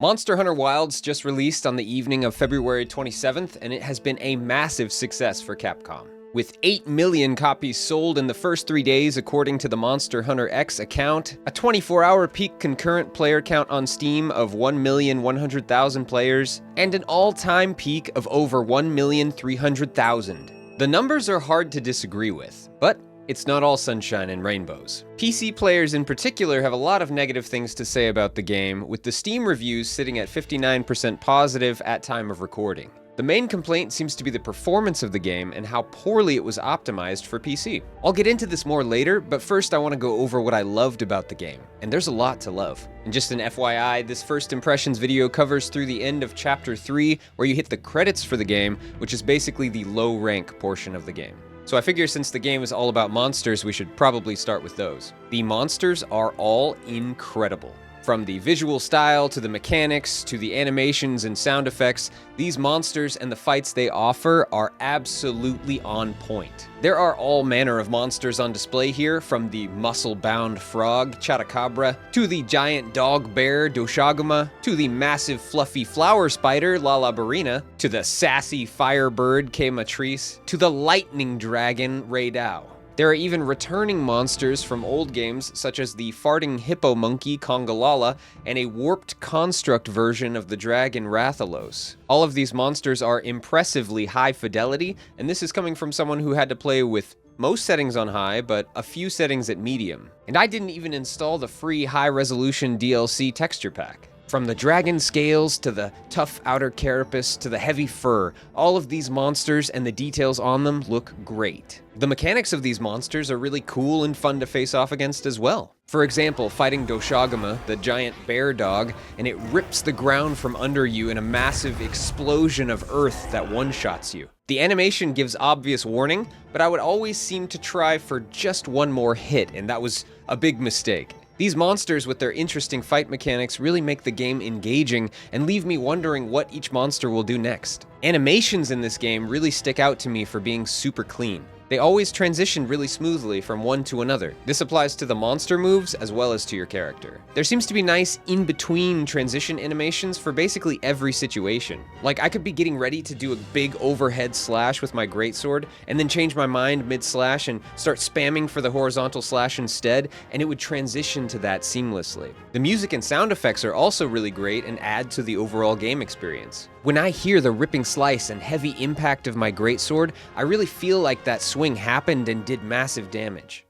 Monster Hunter Wilds just released on the evening of February 27th, and it has been a massive success for Capcom. With 8 million copies sold in the first 3 days according to the Monster Hunter X account, a 24-hour peak concurrent player count on Steam of 1,100,000 players, and an all-time peak of over 1,300,000. The numbers are hard to disagree with, but it's not all sunshine and rainbows. PC players in particular have a lot of negative things to say about the game, with the Steam reviews sitting at 59% positive at time of recording. The main complaint seems to be the performance of the game and how poorly it was optimized for PC. I'll get into this more later, but first I want to go over what I loved about the game, and there's a lot to love. And just an FYI, this first impressions video covers through the end of Chapter 3, where you hit the credits for the game, which is basically the low rank portion of the game. So I figure since the game is all about monsters, we should probably start with those. The monsters are all incredible. From the visual style, to the mechanics, to the animations and sound effects, these monsters and the fights they offer are absolutely on point. There are all manner of monsters on display here, from the muscle-bound frog, Chotacabra, to the giant dog bear, Doshaguma, to the massive fluffy flower spider, Lalabarina, to the sassy firebird, Kematrice, to the lightning dragon, Raidao. There are even returning monsters from old games, such as the farting hippo monkey Congalala and a warped construct version of the dragon Rathalos. All of these monsters are impressively high fidelity, and this is coming from someone who had to play with most settings on high, but a few settings at medium. And I didn't even install the free high-resolution DLC texture pack. From the dragon scales, to the tough outer carapace, to the heavy fur, all of these monsters and the details on them look great. The mechanics of these monsters are really cool and fun to face off against as well. For example, fighting Doshaguma, the giant bear dog, and it rips the ground from under you in a massive explosion of earth that one-shots you. The animation gives obvious warning, but I would always seem to try for just one more hit, and that was a big mistake. These monsters with their interesting fight mechanics really make the game engaging and leave me wondering what each monster will do next. Animations in this game really stick out to me for being super clean. They always transition really smoothly from one to another. This applies to the monster moves as well as to your character. There seems to be nice in-between transition animations for basically every situation. Like, I could be getting ready to do a big overhead slash with my greatsword, and then change my mind mid-slash and start spamming for the horizontal slash instead, and it would transition to that seamlessly. The music and sound effects are also really great and add to the overall game experience. When I hear the ripping slice and heavy impact of my greatsword, I really feel like that swing happened and did massive damage.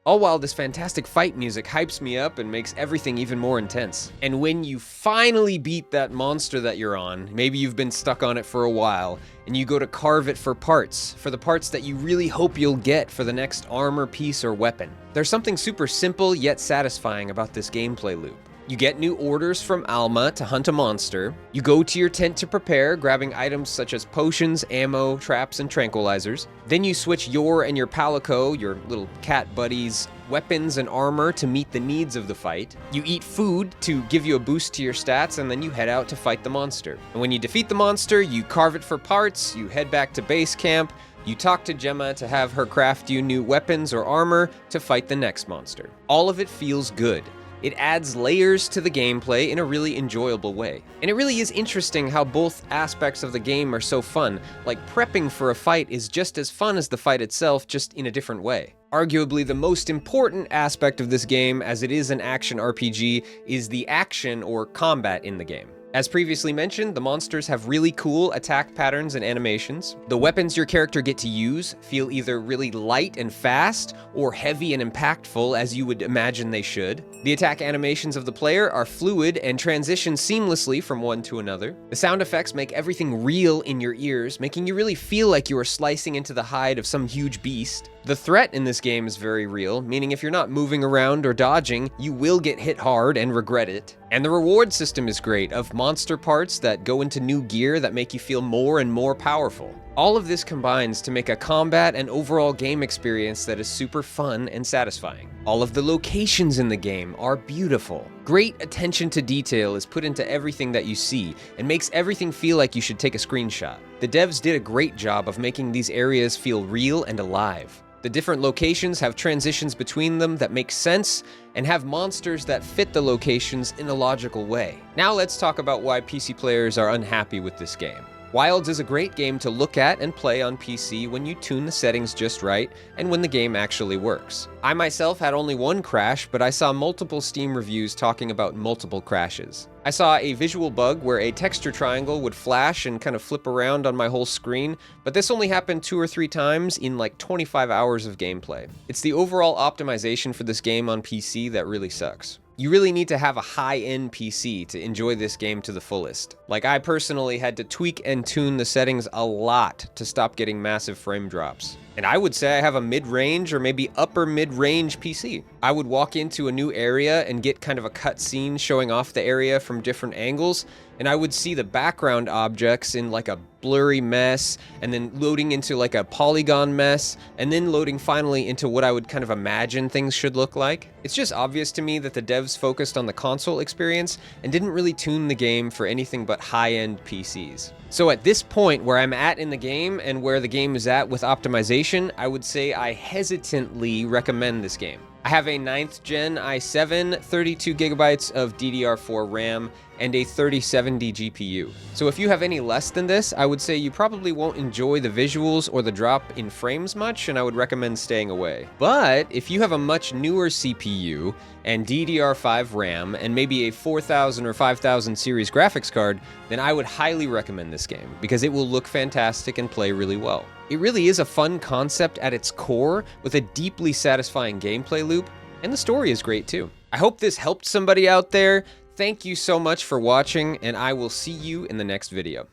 All while this fantastic fight music hypes me up and makes everything even more intense. And when you finally beat that monster that you're on, maybe you've been stuck on it for a while, and you go to carve it for the parts that you really hope you'll get for the next armor piece or weapon. There's something super simple yet satisfying about this gameplay loop. You get new orders from Alma to hunt a monster. You go to your tent to prepare, grabbing items such as potions, ammo, traps, and tranquilizers. Then you switch your and your Palico, your little cat buddies, weapons and armor to meet the needs of the fight. You eat food to give you a boost to your stats, and then you head out to fight the monster. And when you defeat the monster, you carve it for parts, you head back to base camp, you talk to Gemma to have her craft you new weapons or armor to fight the next monster. All of it feels good. It adds layers to the gameplay in a really enjoyable way. And it really is interesting how both aspects of the game are so fun. Like, prepping for a fight is just as fun as the fight itself, just in a different way. Arguably the most important aspect of this game, as it is an action RPG, is the action or combat in the game. As previously mentioned, the monsters have really cool attack patterns and animations. The weapons your character get to use feel either really light and fast, or heavy and impactful as you would imagine they should. The attack animations of the player are fluid and transition seamlessly from one to another. The sound effects make everything real in your ears, making you really feel like you are slicing into the hide of some huge beast. The threat in this game is very real, meaning if you're not moving around or dodging, you will get hit hard and regret it. And the reward system is great, of monster parts that go into new gear that make you feel more and more powerful. All of this combines to make a combat and overall game experience that is super fun and satisfying. All of the locations in the game are beautiful. Great attention to detail is put into everything that you see and makes everything feel like you should take a screenshot. The devs did a great job of making these areas feel real and alive. The different locations have transitions between them that make sense and have monsters that fit the locations in a logical way. Now let's talk about why PC players are unhappy with this game. Wilds is a great game to look at and play on PC when you tune the settings just right and when the game actually works. I myself had only one crash, but I saw multiple Steam reviews talking about multiple crashes. I saw a visual bug where a texture triangle would flash and kind of flip around on my whole screen, but this only happened 2 or 3 times in like 25 hours of gameplay. It's the overall optimization for this game on PC that really sucks. You really need to have a high-end PC to enjoy this game to the fullest. Like, I personally had to tweak and tune the settings a lot to stop getting massive frame drops. And I would say I have a mid-range or maybe upper mid-range PC. I would walk into a new area and get kind of a cutscene showing off the area from different angles, and I would see the background objects in like a blurry mess, and then loading into like a polygon mess, and then loading finally into what I would kind of imagine things should look like. It's just obvious to me that the devs focused on the console experience and didn't really tune the game for anything but high-end PCs. So at this point where I'm at in the game and where the game is at with optimization, I would say I hesitantly recommend this game. I have a 9th gen i7, 32 gigabytes of DDR4 RAM, and a 3070 GPU. So if you have any less than this, I would say you probably won't enjoy the visuals or the drop in frames much, and I would recommend staying away. But if you have a much newer CPU and DDR5 RAM and maybe a 4000 or 5000 series graphics card, then I would highly recommend this game because it will look fantastic and play really well. It really is a fun concept at its core with a deeply satisfying gameplay loop, and the story is great too. I hope this helped somebody out there. Thank you so much for watching, and I will see you in the next video.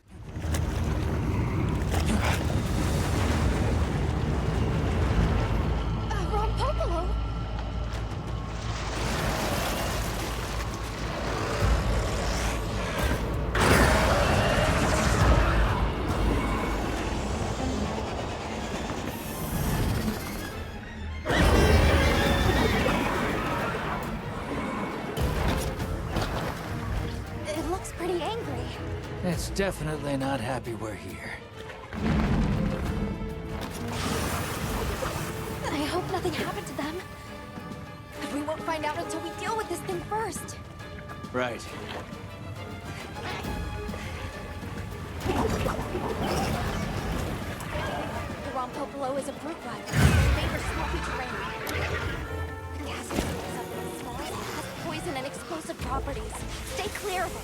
Ron Popolo! It looks pretty angry. It's definitely not happy we're here. I hope nothing happened to them. But we won't find out until we deal with this thing first. Right. The Ron Popolo is a brute rider. It favors smoky terrain. The gas is small, has poison and explosive properties. Stay clear of it.